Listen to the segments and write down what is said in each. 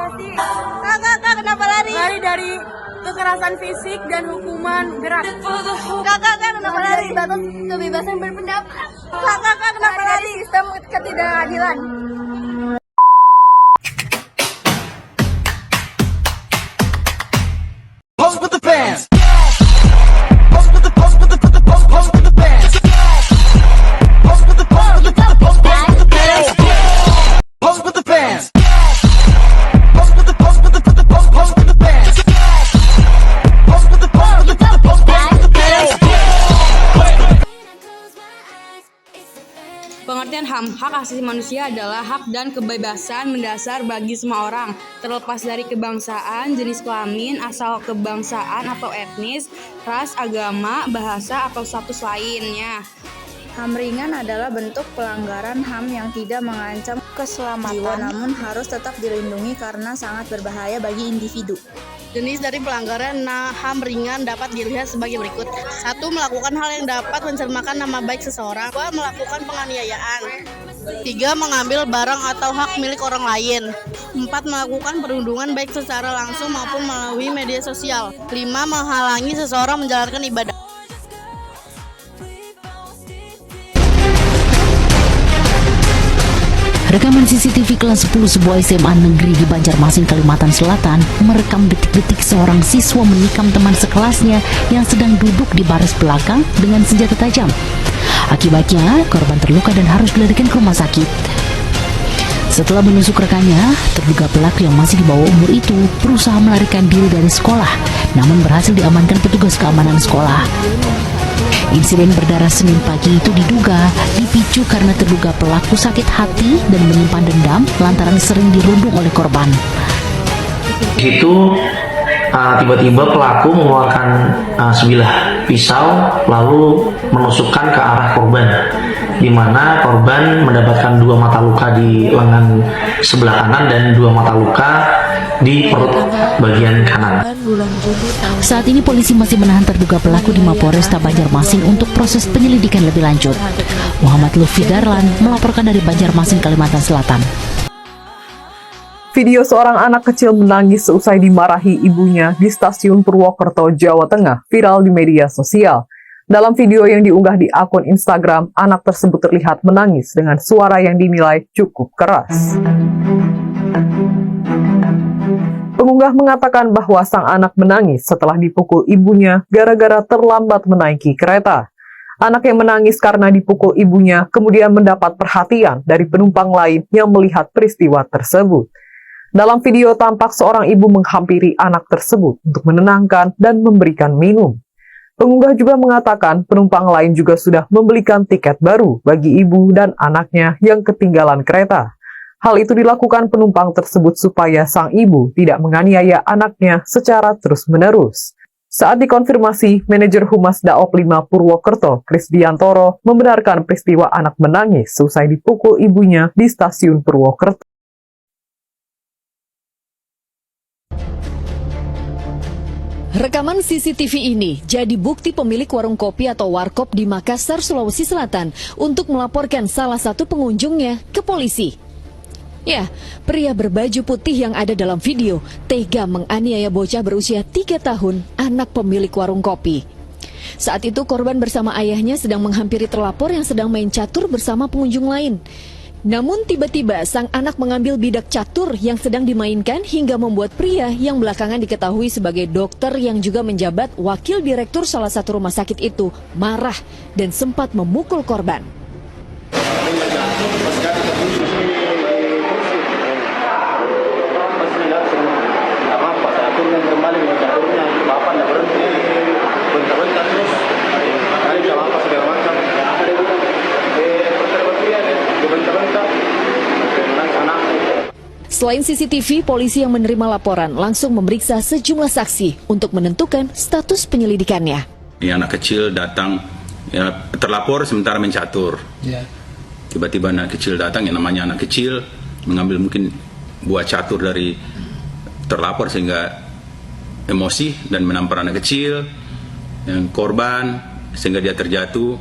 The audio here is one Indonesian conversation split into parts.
pasti. Kakak kenapa lari? Lari dari kekerasan fisik dan hukuman berat. Kakak kenapa lari? Batas kebebasan berpendapat. Kakak kenapa lari? Sistem ketidakadilan. Pose with the fans. Pose with the pose with the pose with the fans. Pose with the pose with the pose with the fans. Pose with the fans. Pose with the pose with the pose with the fans. Pose with the pose with the pose with the fans. Pengertian HAM, hak asasi manusia adalah hak dan kebebasan mendasar bagi semua orang, terlepas dari kebangsaan, jenis kelamin, asal kebangsaan atau etnis, ras, agama, bahasa, atau status lainnya. HAM ringan adalah bentuk pelanggaran HAM yang tidak mengancam keselamatan jiwa namun harus tetap dilindungi karena sangat berbahaya bagi individu. Jenis dari pelanggaran HAM ringan dapat dilihat sebagai berikut. 1. Melakukan hal yang dapat mencerminkan nama baik seseorang. 2. Melakukan penganiayaan. 3. Mengambil barang atau hak milik orang lain. 4. Melakukan perundungan baik secara langsung maupun melalui media sosial. 5. Menghalangi seseorang menjalankan ibadah. Rekaman CCTV kelas 10 sebuah SMA negeri di Banjarmasin, Kalimantan Selatan merekam detik-detik seorang siswa menikam teman sekelasnya yang sedang duduk di baris belakang dengan senjata tajam. Akibatnya, korban terluka dan harus dilarikan ke rumah sakit. Setelah menusuk rekannya, terduga pelaku yang masih di bawah umur itu berusaha melarikan diri dari sekolah, namun berhasil diamankan petugas keamanan sekolah. Insiden berdarah Senin pagi itu diduga dipicu karena terduga pelaku sakit hati dan menyimpan dendam lantaran sering dirundung oleh korban. Di situ tiba-tiba pelaku mengeluarkan sebilah pisau lalu menusukkan ke arah korban, di mana korban mendapatkan 2 mata luka di lengan sebelah kanan dan 2 mata luka di perut bagian kanan. Saat ini polisi masih menahan terduga pelaku di Mapolresta Banjarmasin untuk proses penyelidikan lebih lanjut. Muhammad Lutfi Darlan melaporkan dari Banjarmasin, Kalimantan Selatan. Video seorang anak kecil menangis seusai dimarahi ibunya di stasiun Purwokerto, Jawa Tengah viral di media sosial. Dalam video yang diunggah di akun Instagram, anak tersebut terlihat menangis dengan suara yang dinilai cukup keras. Pengunggah mengatakan bahwa sang anak menangis setelah dipukul ibunya gara-gara terlambat menaiki kereta. Anak yang menangis karena dipukul ibunya kemudian mendapat perhatian dari penumpang lain yang melihat peristiwa tersebut. Dalam video tampak seorang ibu menghampiri anak tersebut untuk menenangkan dan memberikan minum. Pengunggah juga mengatakan penumpang lain juga sudah membelikan tiket baru bagi ibu dan anaknya yang ketinggalan kereta. Hal itu dilakukan penumpang tersebut supaya sang ibu tidak menganiaya anaknya secara terus-menerus. Saat dikonfirmasi, manajer Humas Daop 5 Purwokerto, Krisdiantoro, membenarkan peristiwa anak menangis seusai dipukul ibunya di stasiun Purwokerto. Rekaman CCTV ini jadi bukti pemilik warung kopi atau warkop di Makassar, Sulawesi Selatan untuk melaporkan salah satu pengunjungnya ke polisi. Ya, pria berbaju putih yang ada dalam video tega menganiaya bocah berusia 3 tahun, anak pemilik warung kopi. Saat itu korban bersama ayahnya sedang menghampiri terlapor yang sedang main catur bersama pengunjung lain. Namun tiba-tiba sang anak mengambil bidak catur yang sedang dimainkan hingga membuat pria yang belakangan diketahui sebagai dokter yang juga menjabat wakil direktur salah satu rumah sakit itu marah dan sempat memukul korban. Selain CCTV, polisi yang menerima laporan langsung memeriksa sejumlah saksi untuk menentukan status penyelidikannya. Ini anak kecil datang, ya, terlapor sementara mencatur. Tiba-tiba anak kecil datang, yang namanya anak kecil, mengambil mungkin buah catur dari terlapor sehingga emosi dan menampar anak kecil, yang korban sehingga dia terjatuh.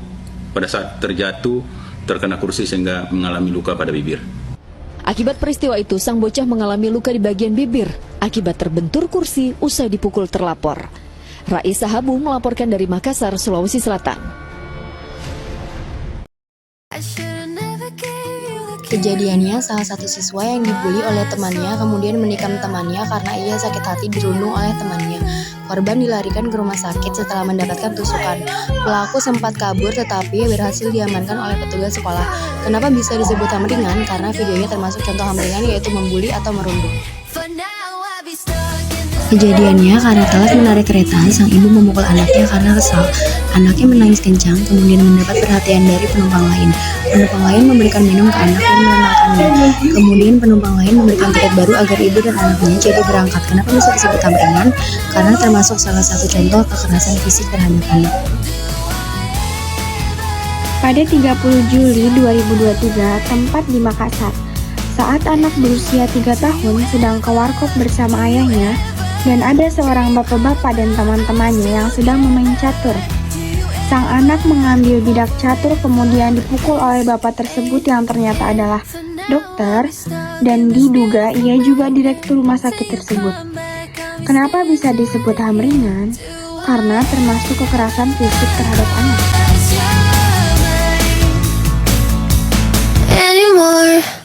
Pada saat terjatuh, terkena kursi sehingga mengalami luka pada bibir. Akibat peristiwa itu, sang bocah mengalami luka di bagian bibir akibat terbentur kursi usai dipukul terlapor. Raisa Habu melaporkan dari Makassar, Sulawesi Selatan. Kejadiannya, salah satu siswa yang dibully oleh temannya kemudian menikam temannya karena ia sakit hati dirundung oleh temannya. Korban dilarikan ke rumah sakit setelah mendapatkan tusukan. Pelaku sempat kabur tetapi berhasil diamankan oleh petugas sekolah. Kenapa bisa disebut HAM ringan? Karena videonya termasuk contoh HAM ringan, yaitu membuli atau merundung. Kejadiannya karena telat menarik kereta, sang ibu memukul anaknya karena kesal. Anaknya menangis kencang, kemudian mendapat perhatian dari penumpang lain. Penumpang lain memberikan minum ke anak dan menenangkannya. Kemudian penumpang lain memberikan tiket baru agar ibu dan anaknya jadi berangkat. Kenapa bisa disebut HAM ringan? Karena termasuk salah satu contoh kekerasan fisik terhadap anak. Pada 30 Juli 2023, tempat di Makassar, saat anak berusia 3 tahun sedang ke warkop bersama ayahnya, dan ada seorang bapak-bapak dan teman-temannya yang sedang bermain catur. Sang anak mengambil bidak catur kemudian dipukul oleh bapak tersebut yang ternyata adalah dokter, dan diduga ia juga direktur rumah sakit tersebut. Kenapa bisa disebut HAM ringan? Karena termasuk kekerasan fisik terhadap anak. Anymore.